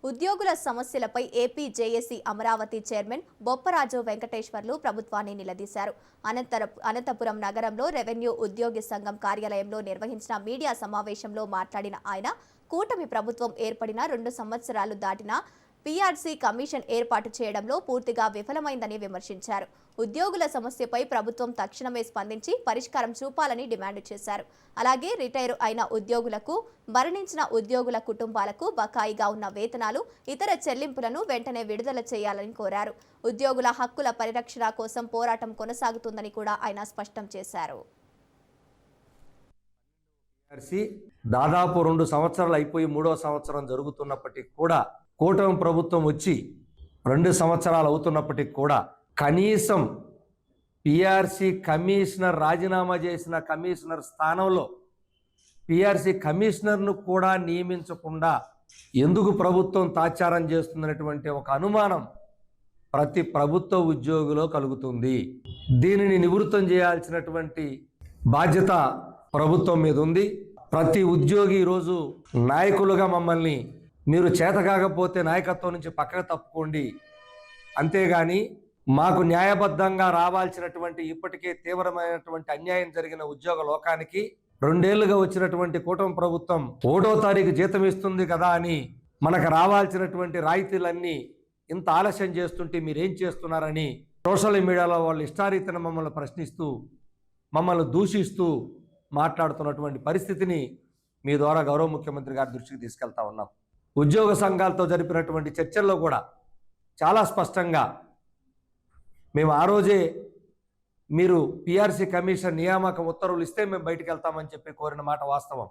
ఉద్యోగుల సమస్యలపై AP JAC Amaravati chairman Bopparaju Venkateswarlu ప్రభుత్వాన్ని నిలదీశారు. అనంతపురం నగరంలో రెవెన్యూ ఉద్యోగి సంఘం కార్యాలయంలో నిర్వహించిన మీడియా సమావేశంలో మాట్లాడిన ఆయన, కూటమి ప్రభుత్వం ఏర్పడిన 2 సంవత్సరాలు దాటినా పీఆర్సీ కమిషన్ ఏర్పాటు చేయడంలో పూర్తిగా విఫలమైందని విమర్శించారు. ఉద్యోగుల సమస్యపై ప్రభుత్వం తక్షణమే స్పందించి పరిష్కారం చూపాలని డిమాండ్ చేశారు. అలాగే రిటైర్ అయిన ఉద్యోగులకు, మరణించిన ఉద్యోగుల కుటుంబాలకు బకాయిగా ఉన్న వేతనాలు, ఇతర చెల్లింపులను వెంటనే విడుదల చేయాలని కోరారు. ఉద్యోగుల హక్కుల పరిరక్షణ కోసం పోరాటం కొనసాగుతుందని కూడా ఆయన స్పష్టం చేశారు. దాదాపు 2 సంవత్సరాలు అయిపోయి 3వ సంవత్సరం జరుగుతున్నప్పటికీ కూడా, కూటమి ప్రభుత్వం వచ్చి 2 సంవత్సరాలు అవుతున్నప్పటికీ కూడా కనీసం పీఆర్సీ కమిషనర్ రాజీనామా చేసిన కమిషనర్ స్థానంలో పీఆర్సీ కమిషనర్ను కూడా నియమించకుండా ఎందుకు ప్రభుత్వం తాత్సారం చేస్తుందనేటువంటి ఒక అనుమానం ప్రతి ప్రభుత్వ ఉద్యోగిలో కలుగుతుంది. దీనిని నివృత్తం చేయాల్సినటువంటి బాధ్యత ప్రభుత్వం మీద ఉంది. ప్రతి ఉద్యోగి ఈరోజు నాయకులుగా మమ్మల్ని మీరు చేత కాకపోతే నాయకత్వం నుంచి పక్కకు తప్పుకోండి, అంతేగాని మాకు న్యాయబద్ధంగా రావాల్సినటువంటి ఇప్పటికే తీవ్రమైనటువంటి అన్యాయం జరిగిన ఉద్యోగ లోకానికి 2 ఏళ్లుగా వచ్చినటువంటి కూటమి ప్రభుత్వం 1వ తారీఖు జీతం ఇస్తుంది కదా అని మనకు రావాల్సినటువంటి రాయితీలన్నీ ఇంత ఆలస్యం చేస్తుంటే మీరేం చేస్తున్నారని సోషల్ మీడియాలో వాళ్ళు ఇష్టారీతిన మమ్మల్ని ప్రశ్నిస్తూ, మమ్మల్ని దూషిస్తూ మాట్లాడుతున్నటువంటి పరిస్థితిని మీ ద్వారా గౌరవ ముఖ్యమంత్రి గారి దృష్టికి తీసుకెళ్తా ఉన్నాం. ఉద్యోగ సంఘాలతో జరిపినటువంటి చర్చల్లో కూడా చాలా స్పష్టంగా మేము ఆ రోజే మీరు పీఆర్సీ కమిషన్ నియామక ఉత్తర్వులు ఇస్తే మేము బయటికి వెళ్తామని చెప్పి కోరిన మాట వాస్తవం.